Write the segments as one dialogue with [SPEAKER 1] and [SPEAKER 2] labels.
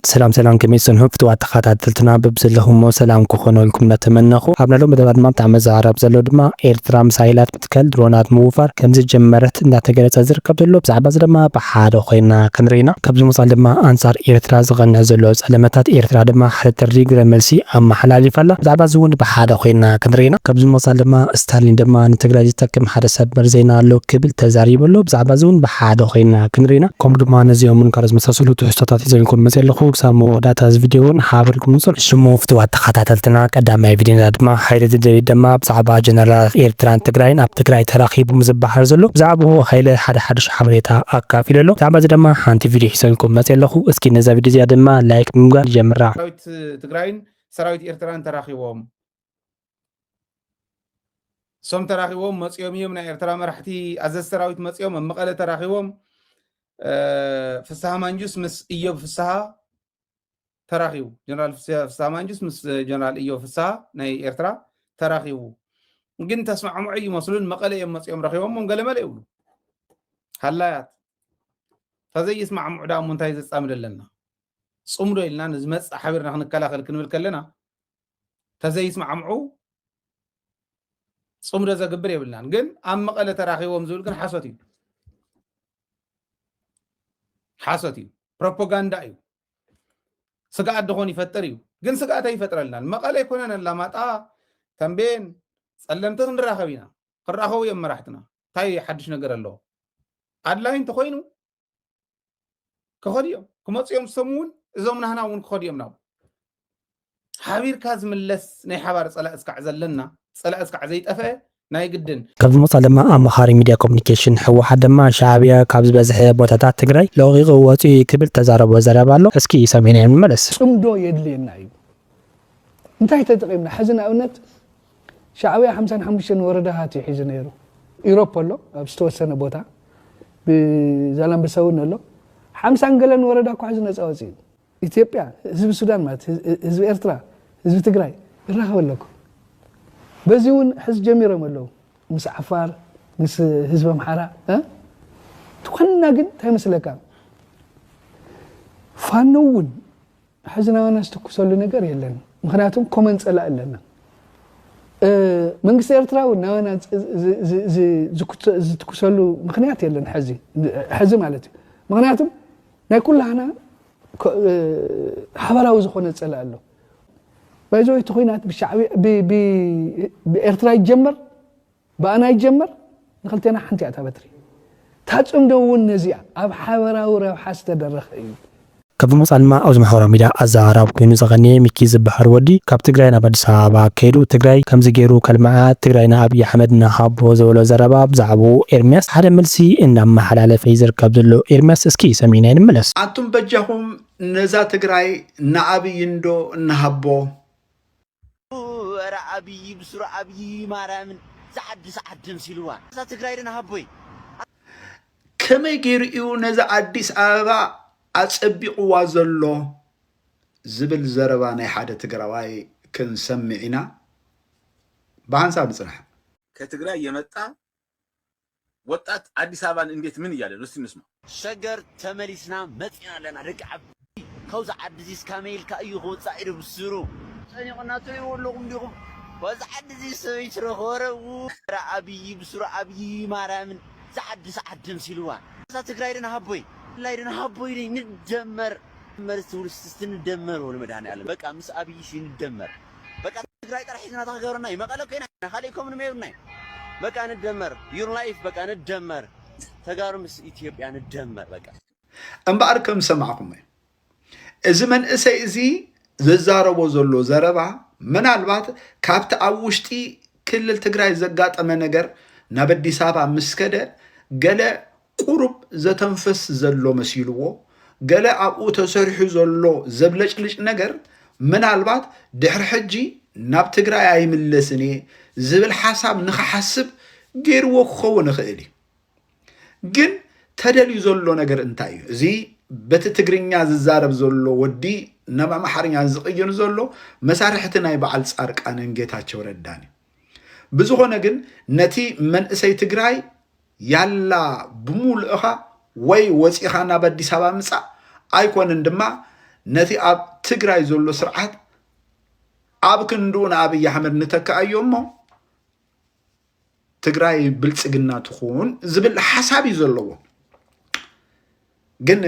[SPEAKER 1] سلام سلام كميسون هفت واتخاتلتنا ببزلهم سلام كخونو لكم نتمنخو حبنا لهم بدبات ما بتعمل زعرب زلو دما إيرترا مسايلات بتكل درونات موفر كمز جمرت ناتجرت أزركب دلو بزعباز دما بحادو خوينا كنرينا كبز مصال دما أنصار إيرترا زغن زلو علامات إيرترا دما حتى الريق ملسي أما حلالي فلا بزعباز زون بحادو خوينا كنرينا كبز مصال دما ستالين دما نتجرت تكم حدا سبر زينا لو كبل تزاريب له بزعباز زون بحادو خوينا كنرينا كم دما نزيهم من كارز مساسلو تحسطات زينكم مسيلخو سامو داتا فيديون حابركم نصر شمو فتوى تخاتلتنا قدام فيديو دما حيرت الجديد دما بصعبة جنرال إيرتران تجراين أب تجراي تراخيب مزبحر زلو بزعبه خيل حدا حمريتا أكافي له تعبز دما حانتي فيديو حسنكم مسيلخو اسكي نزا فيديو زيادة ما لايك ممغا جمرا
[SPEAKER 2] سراويت تجراين سراويت إيرتران تراخيوهم سوم تراخيوهم مصيوم يومنا إيرترا مرحتي أزاز سراويت مصيوم مقالة تراخيوهم فسها مانجوس مس إيوب فسها تراخيو جنرال فسها مانجوس مس جنرال إيوب فسها ناي إيرترا تراخيو ممكن تسمع معي مسؤولين مقالة يوم مصيوم راخيوهم مقالة ما ليقولوا هلايات فزي يسمع معدا منتهي تستعمل لنا صمرو لنا نزمت حبيرنا نكلا خلك نبلكلنا فزي يسمع معو صمرو ذا قبر يبلنا نقول أم مقالة تراخيوهم زول كن حاسوتي بروباغندا ايو سقعد دخون يفتر ايو ግን ስጋታ ይፈጥረልናል መቀለ ይኮነን ለማጣ ተንቤን ጸለምተ እንራኸቢና ክራኸው የመራሕትና ታይ ሓድሽ ነገር አለው አድላይን ተኮይኑ ከኸዲዮም ክመጽዮም ሰሙን እዞም ናህናውን ከኸዲዮም ናው ሓቢርካ ዝምለስ ናይ ሓባር ጸላእ እስካዕ ዘለና ጸላእ እስካዕ ዘይጠፈ ናይ ግድን
[SPEAKER 1] كابز مصال دما أمخاري ميديا كوميونيكيشن حوحد دما شعبية كابز بزح بوتاتات تجراي لغيغ واتي كبل تزارب وزرب له اسكي سامينا ملس
[SPEAKER 3] صمدو يدلينا ايو انتهي تتقيمنا حزن اونت شعبية 55 ورده هاتي حزنيرو يوروبا له بستوسنه بوتا بزالم بسون له 50 قلن ورده كو حزن صوصي ኢትዮጵያ ህዝብ ሱዳን ማለት ህዝብ ኤርትራ ህዝብ ትግራይ ይራኸበለኩ በዚሁን ህዝብ ጀሚሮም አለው ምስ ዓፋር ምስ ህዝብ አምሓራ ትኮንና ግን ታይመስለካ ፋኖውን ሕዝናና ስተኩሰሉ ነገር የለን ምክንያቱም ኮመን ጸላ አለና መንግስት ኤርትራው ናና ዝትኩሰሉ ምክንያት የለን ሕዚ ማለት ምክንያቱም ናይ ኩላና ሓበራዊ ዝኾነ ጸላ ኣሎ ባይዞ ይትኾይናት ብሻዕቢ በኤርትራ ይጀመር ባና ይጀመር ንክልተና ሓንቲ ኣታ በትሪ ታጽምደውን ነዚያ ኣብ ሓበራዊ ረብሓ ዝተደረኸ እዩ
[SPEAKER 1] كابز مصال ما أوز محورا ميدا أزارب كينو زغني ميكي زبحر ودي كاب تجراي نبض صعبا كيدو تجراي كم زجيرو كلمات تجراي نابي أحمد نهاب وزولو زرباب زعبو إرمياس حدا ملسي إنما حلال فيزر كابزلو إرمياس اسكي سمينين ملس
[SPEAKER 4] أنتم بجهم نزا تجراي نابي يندو نهابو
[SPEAKER 5] رعبي بسرعة عبي مارامن سعد مسيلوان نزا تجراي نهابوي
[SPEAKER 4] كما يجيريو نزا عديس آبا أصبقوا زلو زبل زرباني حدا تقراواي كنسمعنا بانسا بصراحة
[SPEAKER 6] كتقرا يمطا وطات اديس ابان انديت من ياله نسي نسمع
[SPEAKER 5] شجر تمليسنا مطينا لنا رقعب كوز عدزيس كاميل كايو غوصايد بسرو صني قناتو يولقم ديكم وز عدزيس سويت رخورو رعبي بسرو عبي مارامن سعد مسيلوان ذا تقرايدنا هبوي لايدنا هبوي ندمر مرسول ندمر ولا مدهن يعلم بقى مس ابي شي ندمر بقى تقراي طرحنا تغيرنا يمقالو كاين خليكم نميرنا بقى ندمر يور لايف بقى ندمر تغارمس ኢትዮጵያ ندمر بقى
[SPEAKER 4] انباركم سمعكم اذا من اسي ززاربو زلو زربا ምናልባት ካብቲ ኣብ ውሽጢ ክልል ትግራይ ዘጋጠመ ነገር ናብ አዲስ አበባ መስከደ ገለ ቁሩብ ዘተንፈስ ዘሎ መስይልዎ ገለ ኣብኡ ተሰሪሑ ዘሎ ዘብለጭልጭ ነገር ምናልባት ድሕሪ ሕጂ ናብ ትግራይ ኣይምለስኒ ዝብል ሓሳብ ንኽሓስብ ገይርዎ ክኸውን ይኽእል ግን ተደልዩ ዘሎ ነገር እንታይ እዩ እዚ በቲ ትግርኛ ዝዛረብ ዘሎ ወዲ ናብ ኣምሓርኛ ዝቕይር ዘሎ መሳርሕቲ ናይ በዓል ጻርቃንን ጌታቸው ረዳኒ ብዙኾነ ግን ነቲ መንእሰይ ትግራይ ያላ ብሙልእኻ ወይ ወፂኻ ናብ አዲስ አበባ ምጻ ኣይኮንን ድማ ነቲ ኣብ ትግራይ ዘሎ ስርዓት ኣብ ክንዱን ኣብይ ኣሕመድ ንተካእዮ እሞ ትግራይ ብልጽግና ትኹን ዝብል ሓሳብ እዩ ዘለዎ ግን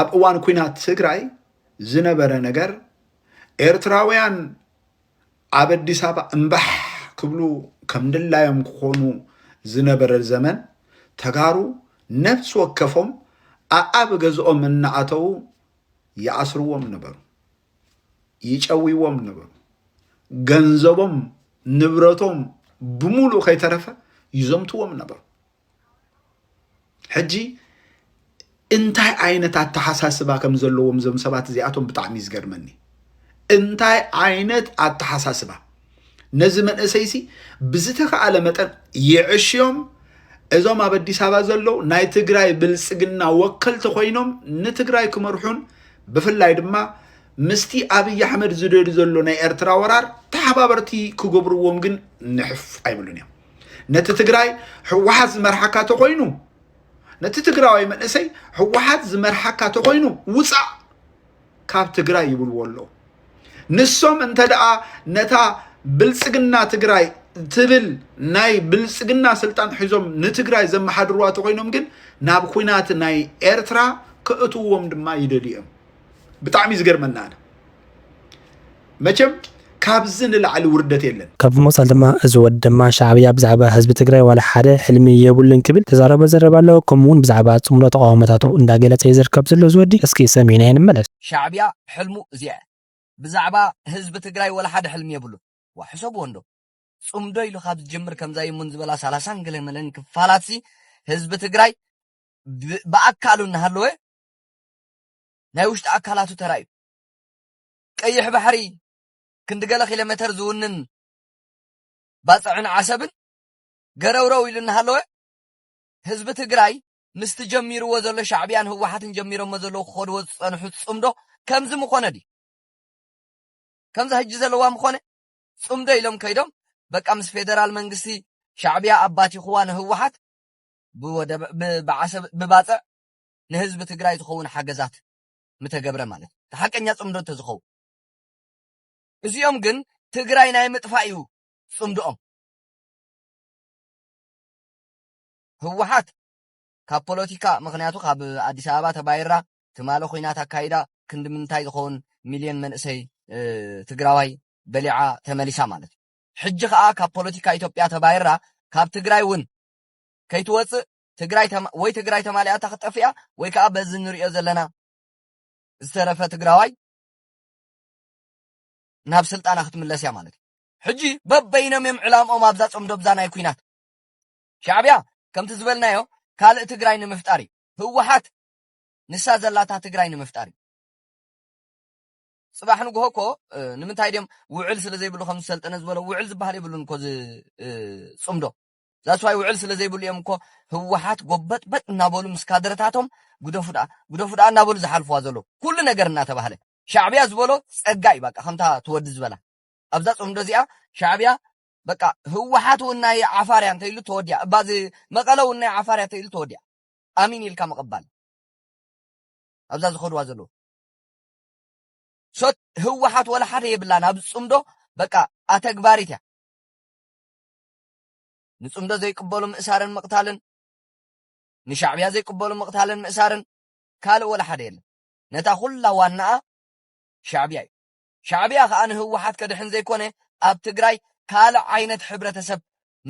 [SPEAKER 4] ኣብ እዋን ኩናት ትግራይ ዝነበረ ነገር ኤርትራውያን ኣብ አዲስ አበባ እምባሕ ክብሉ ከም ድላዮም ክኾኑ ዝነበረ ዘመን ተጋሩ ነፍስ ወከፎም ኣብ ገዝኦም እናኣተው ይኣስርዎም ነበሩ ይጨውይዎም ነበሩ ገንዘቦም ንብረቶም ብሙሉ ከይተረፈ ይዘምትዎም ነበሩ ሕጂ እንታይ ዓይነት ኣተሓሳስባ ከም ዘለዎም ዞም ሰባት እዚኣቶም ብጣዕሚ ዝገርመኒ እንታይ ዓይነት ኣተሓሳስባ ነዚ መንእሰይሲ ብዝተኸኣለ መጠን ይዕሽዮም እዞም ኣብ አዲስ አበባ ዘለው ናይ ትግራይ ብልጽግና ወከልቲ ኮይኖም ንትግራይ ክመርሑን ብፍላይ ድማ ምስቲ ኣብይ ኣሕመድ ዝደዱ ዘሎ ናይ ኤርትራ ወራር ተሓባበርቲ ክገብርዎም ግን ንሕፍ ኣይብሉን እዮም ነቲ ትግራይ ሕወሓት ዝመርሓካ ተኮይኑ ነቲ ትግራዋይ መንእሰይ ሕወሓት ዝመርሓካ ተኮይኑ ውፃእ ካብ ትግራይ ይብልዎ ኣለዉ ንሶም እንተደኣ ነታ ብልጽግና ትግራይ ትብል ናይ ብልጽግና ስልጣን ሒዞም ንትግራይ ዘመሓድርዋ ተኮይኖም ግን ናብ ኩናት ናይ ኤርትራ ክእትዎም ድማ ይደልዮም ብጣዕሚ ዝገርመና መቸም ካብዚ ንላዕሊ ውርደት የለን
[SPEAKER 1] ካብ መሳል ድማ እዚ ወድ ድማ ሻዕብያ ብዛዕባ ህዝቢ ትግራይ ዋላ ሓደ ሕልሚ የብሉን ክብል ተዛረበ ዘረባለው ከምኡውን ብዛዕባ ጽምሎ ተቃውሞታቱ እንዳገለጸ ይዝርከብ ዘሎ ዝወዲ እስኪ ሰሚዕና እንመለስ
[SPEAKER 7] ሻዕብያ ሕልሙ እዚኣ ብዛዕባ ህዝቢ ትግራይ ዋላ ሓደ ሕልሚ የብሉን ዋሕሰብ ወንዶ ጽምዶ ኢሉ ካብ ዝጅምር ከምዛ ይሙን ዝበላ 30 ገለመለን ክፋላትሲ ህዝቢ ትግራይ በአካሉ እናሃለወ ናይ ውሽጢ አካላቱ ተራዩ ቀይሕ ባሕሪ ክንድገለ ኪሎሜትር ዝውንን ባጽዕን ዓሰብን ገረውረው ኢሉ እናሃለወ ህዝቢ ትግራይ ምስቲ ጀሚርዎ ዘሎ ሻዕብያን ህወሓትን ጀሚሮሞ ዘሎ ክኸድዎ ዝጸንሑ ጽምዶ ከምዚ ምኾነ ዲ ከምዚ ሕጂ ዘለዋ ምኾነ ጽምዶ ኢሎም ከይዶም በቃ ምስ ፌደራል መንግስቲ ሻዕብያ አባቲ ኹዋን ህወሓት ብባጽዕ ንህዝቢ ትግራይ ዝኸውን ሓገዛት ምተገብረ ማለት ተሐቀኛ ጽምዶ ተዝኸው እዚኦም ግን ትግራይ ናይ ምጥፋእ እዩ ጽምዶኦም ህወሓት ካብ ፖለቲካ ምክንያቱ ካብ አዲስ አበባ ተባይራ ትማለ ኮይናት አካይዳ ክንዲ ምንታይ ዝኸውን ሚሊዮን መንእሰይ ትግራዋይ በሊዓ ተመሊሳ ማለት ሕጂ ከዓ ካብ ፖለቲካ ኢትዮጵያ ተባይራ ካብ ትግራይ ውን ከይትወፅእ ትግራይ ተማሊኣ ተኸጠፍያ ወይ ከዓ በዚ ንሪኦ ዘለና ዝተረፈ ትግራዋይ ናብ ስልጣና ክትምለስ እያ ማለት ሕጂ በበይኖም እዮም ዕላምኦም ኣብዛ ጽምዶ ብዛ ናይ ኩናት ሻዕብያ ከምቲ ዝበልናዮ ካልእ ትግራይ ንምፍጣር እዩ ህወሓት ንሳ ዘላታ ትግራይ ንምፍጣር እዩ ጽባሕ ንግሆ እኮ ንምንታይ ድዮም ውዕል ስለ ዘይብሉ ከም ዝሰልጠነ ዝበሎ ውዕል ዝበሃል ይብሉን እኮ ጽምዶ ዛስዋይ ውዕል ስለ ዘይብሉ እዮም እኮ ህወሓት ጎበጥበጥ እናበሉ ምስ ካድረታቶም ጉደፉዳ እናበሉ ዝሓልፍዋ ዘሎ ኩሉ ነገር እናተባህለ ሻዕብያ ዝበሎ ጸጋይ በቃ ከምታ ትወዲ ዝበላ ኣብዛ ጽምዶ እዚኣ ሻዕብያ በቃ ህወሓት ናይ ዓፋርያ እንተይሉ ተወዲያ ባዚ መቀለው ናይ ዓፋርያ እንተይሉ ተወዲያ አሚን ኢልካ መቀባል ኣብዛ ዝኸድዋ ዘሎ ሶት ህወሓት ወላ ሓደ የብላን ኣብ ጽምዶ በቃ ኣተግባሪት እያ ንጽምዶ ዘይቅበሉ ምእሳርን መቅታልን ንሻዕብያ ዘይቅበሉ መቅታልን ምእሳርን ካልእ ወላ ሓደ የለን ነታ ኩላ ዋናኣ ሻዕብያ እዩ ሻዕብያ ከዓ ንህወሓት ከድሕን ዘይኮነ ኣብ ትግራይ ካልእ ዓይነት ሕብረተሰብ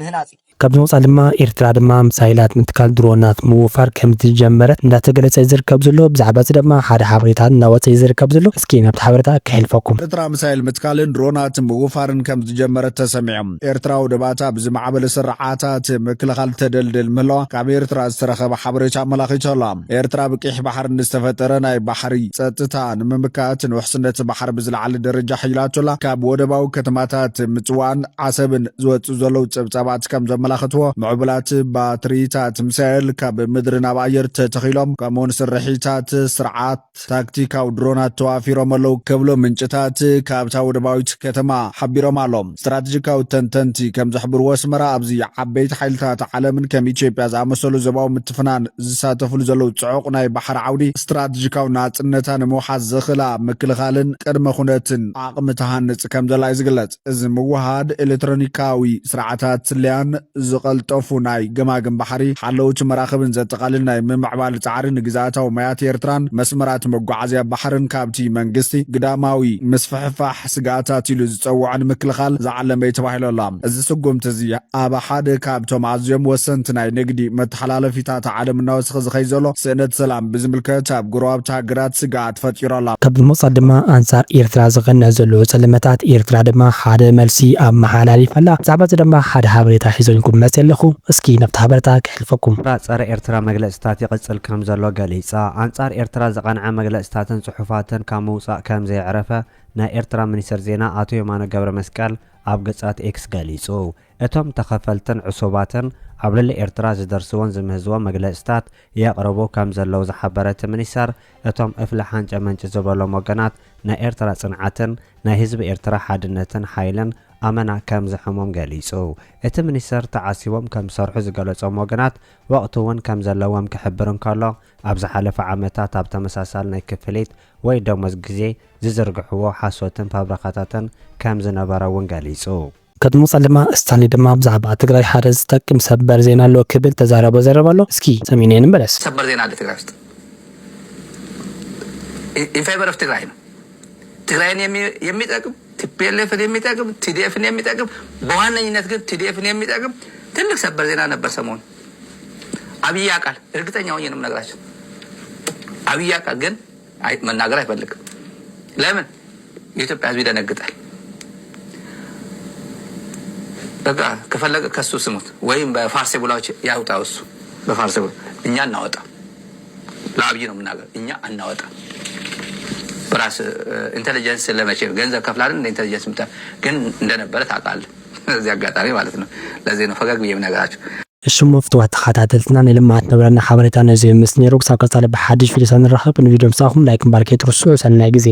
[SPEAKER 7] ምህናጺ
[SPEAKER 1] ካብ ዝወፃ ድማ ኤርትራ ድማ ምሳይላት ምትካል ድሮናት ምውፋር ከም ዝጀመረት እንዳተገለጸ ይዝርከብ ዘሎ ብዛዕባ እዚ ድማ ሓደ ሓበሬታ እናወፀ ይዝርከብ ዘሎ እስኪ ናብቲ ሓበሬታ ክሕልፈኩም
[SPEAKER 8] ኤርትራ ምሳይል ምትካልን ድሮናትን ምውፋርን ከም ዝጀመረት ተሰሚዖም ኤርትራ ወደባታ ብዝማዕበለ ስርዓታት ምክልኻል ተደልድል ምህላዋ ካብ ኤርትራ ዝተረኸበ ሓበሬታ ኣመላኺቱ ኣላ ኤርትራ ብቂሕ ባሕሪ ንዝተፈጠረ ናይ ባሕሪ ፀጥታ ንምምካትን ውሕስነት ባሕሪ ብዝለዓለ ደረጃ ሒላቶላ ካብ ወደባዊ ከተማታት ምፅዋን ዓሰብን ዝወፅእ ዘለው ፀብፃብ ፀብፃባት ከም ዘመላኽትዎ ምዕቡላት ባትሪታት ሚሳኤል ካብ ምድሪ ናብ ኣየር ተተኺሎም ከምኡውን ስርሒታት ስርዓት ታክቲካዊ ድሮናት ተዋፊሮም ኣለው ክብሎ ምንጭታት ካብታ ወደባዊት ከተማ ሓቢሮም ኣሎም። ስትራቴጂካዊ ተንተንቲ ከም ዝሕብርዎ ኣስመራ ኣብዚ ዓበይቲ ሓይልታት ዓለምን ከም ኢትዮጵያ ዝኣመሰሉ ዞባዊ ምትፍናን ዝሳተፍሉ ዘለው ፅዑቕ ናይ ባሕሪ ዓውዲ ስትራቴጂካዊ ናፅነታ ንምውሓዝ ዘኽእላ ምክልኻልን ቅድመ ኩነትን ዓቕሚ ተሃንፅ ከም ዘላ እዩ ዝግለጽ። እዚ ምውሃድ ኤሌክትሮኒካዊ ስርዓታት ስልያን ዝቐልጠፉ ናይ ገማግም ባሕሪ ሓለውቲ መራኸብን ዘጠቓልል ናይ ምምዕባል ፃዕሪ ንግዛኣታዊ ማያት ኤርትራን መስመራት መጓዓዝያ ባሕርን ካብቲ መንግስቲ ግዳማዊ ምስፍሕፋሕ ስጋኣታት ኢሉ ዝፀውዖን ምክልኻል ዝዓለመ እዩ ተባሂሉ ኣሎ። እዚ ስጉምቲ እዚ ኣብ ሓደ ካብቶም ኣዝዮም ወሰንቲ ናይ ንግዲ መተሓላለፊታት ዓለም እናወስኺ ዝኸይ ዘሎ ስእነት ሰላም ብዝምልከት ኣብ ጉረባብቲ ሃገራት ስጋኣት ፈጢሩ ኣሎ።
[SPEAKER 1] ካብ ምውፃእ ድማ ኣንጻር ኤርትራ ዝቐንዐ ዘሎ ፀለመታት ኤርትራ ድማ ሓደ መልሲ ኣብ መሓላሊፍ ኣላ። ብዛዕባ እዚ ድማ ሓደ ሓበሬታ ሒዘልኩም መፅ ኣለኹ። እስኪ ነብቲ ሓበሬታ ክሕልፈኩም።
[SPEAKER 9] ፀረ ኤርትራ መግለፅታት ይቕፅል ከም ዘሎ ገሊፃ ኣንጻር ኤርትራ ዝቐንዐ መግለፅታትን ጽሑፋትን ካብ ምውፃእ ከም ዘይዕረፈ ናይ ኤርትራ ሚኒስትር ዜና ኣቶ የማነ ገብረ መስቀል ኣብ ገጻት ኤክስ ገሊጹ። እቶም ተኸፈልትን ዕሱባትን ኣብ ልዕሊ ኤርትራ ዝደርስዎን ዝምህዝዎን መግለፅታት የቕርቡ ከም ዘለው ዝሓበረት ሚኒስተር እቶም እፍልሓን ጨመንጭ ዝበሎም ወገናት ናይ ኤርትራ ጽንዓትን ናይ ህዝቢ ኤርትራ ሓድነትን ሓይልን ኣመና ከም ዝሕሞም ገሊጹ። እቲ ሚኒስተር ተዓሲቦም ከም ዝሰርሑ ዝገለጾም ወገናት ወቕቱ እውን ከም ዘለዎም ክሕብር እንከሎ ኣብ ዝሓለፈ ዓመታት ኣብ ተመሳሳሊ ናይ ክፍሊት ወይ ደሞዝ ግዜ ዝዝርግሕዎ ሓሶትን ፋብሪካታትን ከም ዝነበረ እውን ገሊጹ።
[SPEAKER 1] ከድሞፃል ድማ እስታኒ ድማ ብዛዕባ ትግራይ ሓደ ዝጠቅም ሰበር ዜና ኣሎ ክብል ተዛረበ ዘረባ ኣሎ። እስኪ ሰሚነን እንበለስ።
[SPEAKER 10] ሰበር ዜና አለ ትግራይ ውስጥ ኢንፌቨር ኦፍ ትግራይ ነው። ትግራይን የሚጠቅም ቲፒኤልኤፍን የሚጠቅም ቲዲኤፍን የሚጠቅም በዋነኝነት ግን ቲዲኤፍን የሚጠቅም ትልቅ ሰበር ዜና ነበር ሰሞኑ። አብይ ያውቃል፣ እርግጠኛ ሆኜ ነው የምነግራችሁ። አብይ ያውቃል፣ ግን መናገር አይፈልግም። ለምን? የኢትዮጵያ ሕዝብ ይደነግጣል። በቃ ከፈለገ ከሱ ስሙት ወይም በፋርሴ ቡላዎች ያውጣው እሱ በፋርሴ ቡላ እኛ እናወጣ። ለአብይ ነው የምናገር፣ እኛ አናወጣ። በራስ ኢንተለጀንስ ለመቼ ገንዘብ ከፍላለን ኢንተለጀንስ ምታ ግን እንደነበረ ታውቃለህ። እዚህ አጋጣሚ ማለት ነው። ለዚህ ነው ፈገግ ብዬ የምነግራችሁ።
[SPEAKER 1] እሽሙ ፍትዋት ተኸታተልትና ንልማት ነብረና ሓበሬታ ነዚ ምስ ነይሩ ክሳብ ቀጻሊ ብሓድሽ ቪድዮ ንራኸብ ንቪድዮ ምሳኹም ላይክ ባርኬት ርሱ ሰናይ ግዜ